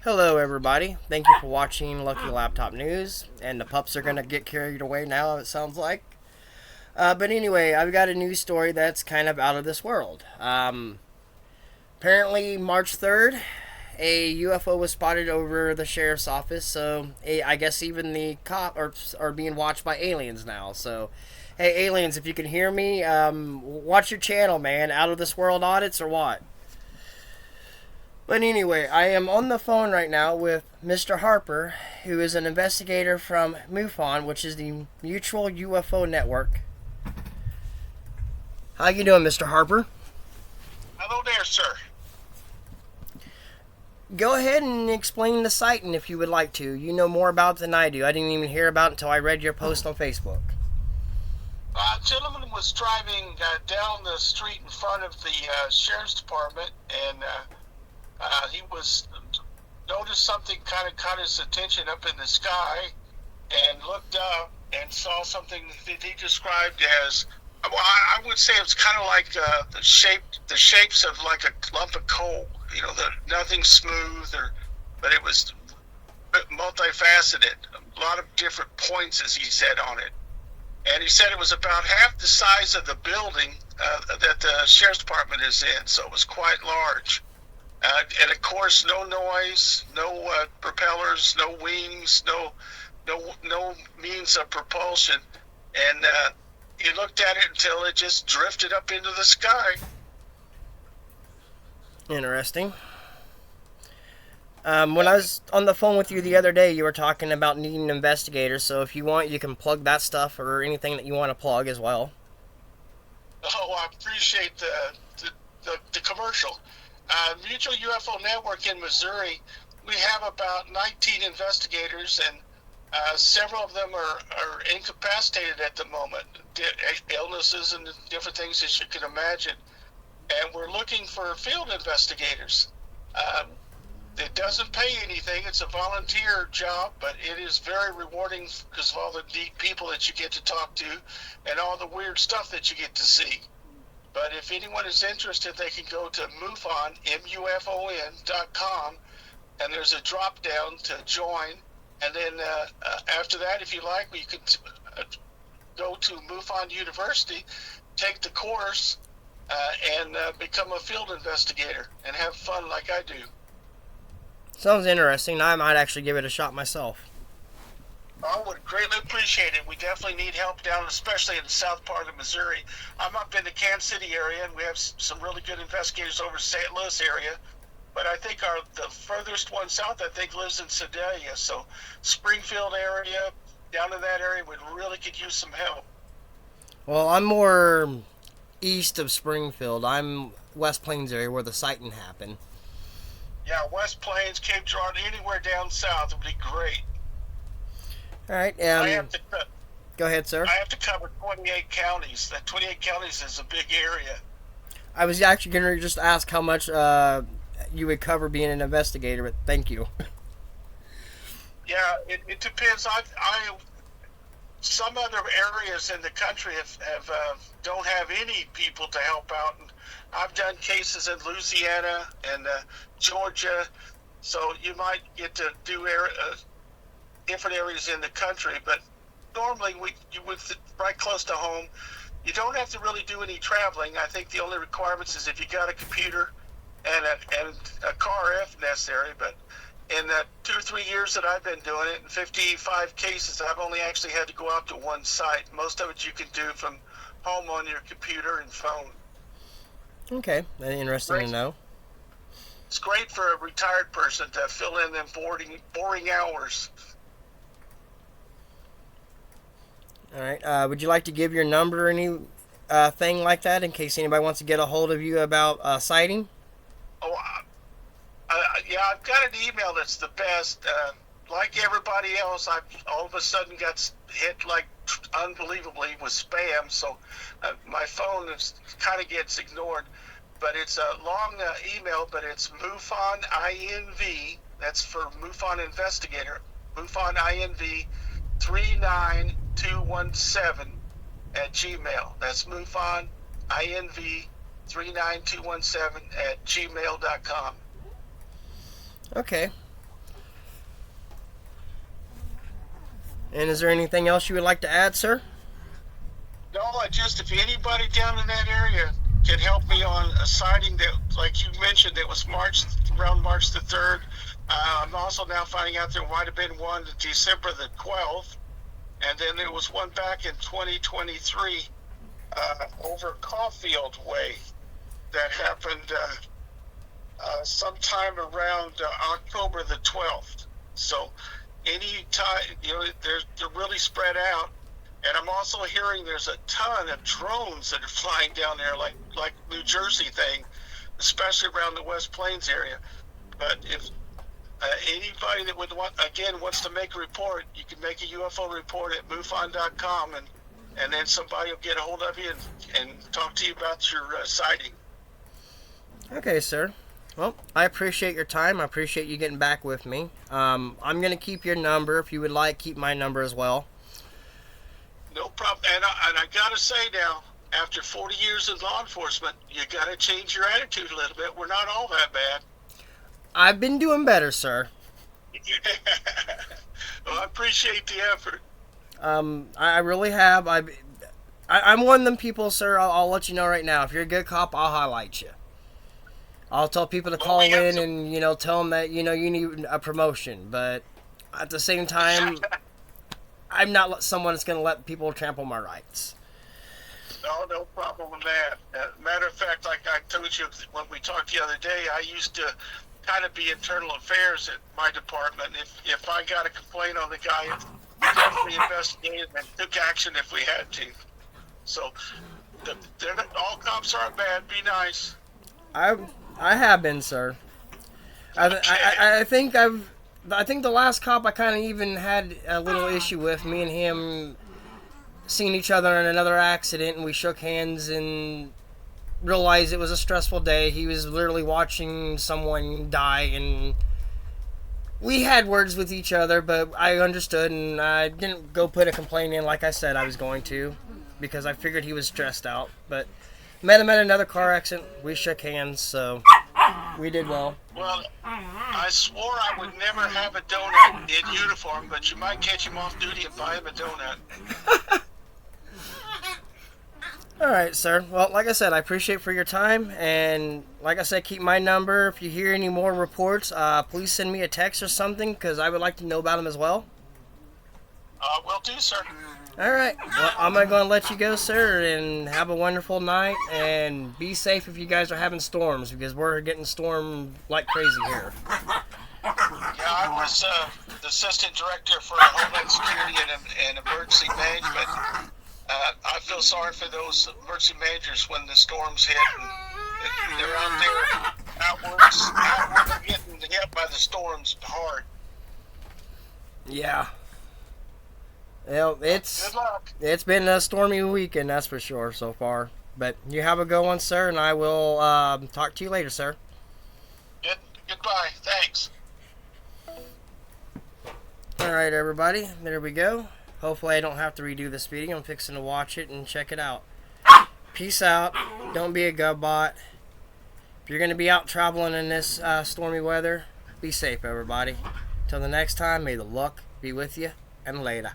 Hello, everybody. Thank you for watching Lucky Laptop News. And the pups are going to get carried away now, it sounds like. But anyway, I've got a news story that's kind of out of this world. Apparently, March 3rd, a UFO was spotted over the sheriff's office. So, I guess even the cop are being watched by aliens now. So, hey, aliens, if you can hear me, watch your channel, man. Out of this world audits or what? But anyway, I am on the phone right now with Mr. Harper, who is an investigator from MUFON, which is the Mutual UFO Network. How you doing, Mr. Harper? Hello there, sir. Go ahead and explain the sighting if you would like to. You know more about it than I do. I didn't even hear about it until I read your post on Facebook. A gentleman was driving down the street in front of the sheriff's department, and he was noticed something kind of caught his attention up in the sky, and looked up and saw something that he described as, well, I would say it was kind of like the shapes of like a lump of coal. You know, nothing smooth, but it was multifaceted. A lot of different points, as he said, on it. And he said it was about half the size of the building that the sheriff's department is in, so it was quite large. And of course, no noise, no propellers, no wings, no means of propulsion. And he looked at it until it just drifted up into the sky. Interesting. When I was on the phone with you the other day, you were talking about needing investigators, so if you want, you can plug that stuff or anything that you want to plug as well. Oh, I appreciate the commercial. Mutual UFO Network in Missouri, we have about 19 investigators, and several of them are incapacitated at the moment, illnesses and different things as you can imagine. And we're looking for field investigators. It doesn't pay anything. It's a volunteer job, but it is very rewarding because of all the neat people that you get to talk to and all the weird stuff that you get to see. But if anyone is interested, they can go to MUFON, MUFON.com, and there's a drop down to join. And then after that, if you like, you can go to MUFON University, take the course, and become a field investigator and have fun like I do. Sounds interesting. I might actually give it a shot myself. I would greatly appreciate it. We definitely need help down, especially in the south part of Missouri. I'm up in the Kansas City area, and we have some really good investigators over St. Louis area. But I think the furthest one south, I think, lives in Sedalia. So Springfield area, down in that area, we really could use some help. Well, I'm more east of Springfield. I'm West Plains area where the sighting happened. Yeah, West Plains, Cape Girardeau, anywhere down south would be great. All right. Go ahead, sir. I have to cover 28 counties. That 28 counties is a big area. I was actually going to just ask how much you would cover being an investigator, but thank you. Yeah, it depends. Some other areas in the country don't have any people to help out. And I've done cases in Louisiana and Georgia, so you might get to do different areas in the country. But normally, right close to home. You don't have to really do any traveling. I think the only requirements is if you got a computer and a car if necessary. But in the 2 or 3 years that I've been doing it, in 55 cases, I've only actually had to go out to one site. Most of it you can do from home on your computer and phone. Okay, interesting to know. It's great for a retired person to fill in them boring hours. All right. Would you like to give your number or any thing like that in case anybody wants to get a hold of you about sighting? Oh, yeah, I've got an email that's the best. Like everybody else, I've all of a sudden got hit like unbelievably with spam, so my phone kind of gets ignored. But it's a long email, but it's MUFON INV. That's for MUFON Investigator. MUFON INV 39217 at Gmail. That's MUFON INV 39217 at gmail.com. Okay. And is there anything else you would like to add, sir? No, if anybody down in that area can help me on a sighting that, like you mentioned, that was around March the 3rd. I'm also now finding out there might have been one December the 12th, and then there was one back in 2023 over Caulfield Way that happened sometime around October the 12th. So any time, they're really spread out. And I'm also hearing there's a ton of drones that are flying down there, like New Jersey thing, especially around the West Plains area. But if anybody that wants to make a report, you can make a UFO report at MUFON.com, and then somebody will get a hold of you and talk to you about your sighting. Okay, sir. Well, I appreciate your time. I appreciate you getting back with me. I'm going to keep your number. If you would like, keep my number as well. No problem. And I got to say now, after 40 years in law enforcement, you got to change your attitude a little bit. We're not all that bad. I've been doing better, sir. Well, I appreciate the effort. I really have. I'm one of them people, sir. I'll let you know right now. If you're a good cop, I'll highlight you. I'll tell people to call in and, tell them that, you need a promotion. But at the same time, I'm not someone that's going to let people trample my rights. No problem with that. Matter of fact, like I told you when we talked the other day, I used to kind of be internal affairs at my department. If I got a complaint on the guy, we definitely investigated and took action if we had to. So, all cops aren't bad. Be nice. I have been, sir. I think the last cop I kind of even had a little issue with. Me and him seeing each other in another accident, and we shook hands and realized it was a stressful day. He was literally watching someone die, and we had words with each other, but I understood, and I didn't go put a complaint in like I said I was going to, because I figured he was stressed out. But met him at another car accident. We shook hands, so we did well. Well, I swore I would never have a donut in uniform, but you might catch him off duty and buy him a donut. All right, sir. Well, like I said, I appreciate for your time, and like I said, keep my number. If you hear any more reports, please send me a text or something, because I would like to know about them as well. Will do, sir. All right. Well, I'm going to let you go, sir, and have a wonderful night, and be safe if you guys are having storms, because we're getting stormed like crazy here. Yeah, I was the assistant director for Homeland Security and Emergency Management. I feel sorry for those emergency managers when the storms hit, and they're out there outward getting hit by the storms hard. Yeah. Well, Good luck. It's been a stormy weekend, that's for sure, so far. But you have a good one, sir, and I will talk to you later, sir. Goodbye. Thanks. All right, everybody. There we go. Hopefully I don't have to redo this video. I'm fixing to watch it and check it out. Peace out. Don't be a gubbot. If you're going to be out traveling in this stormy weather, be safe, everybody. Till the next time, may the luck be with you, and later.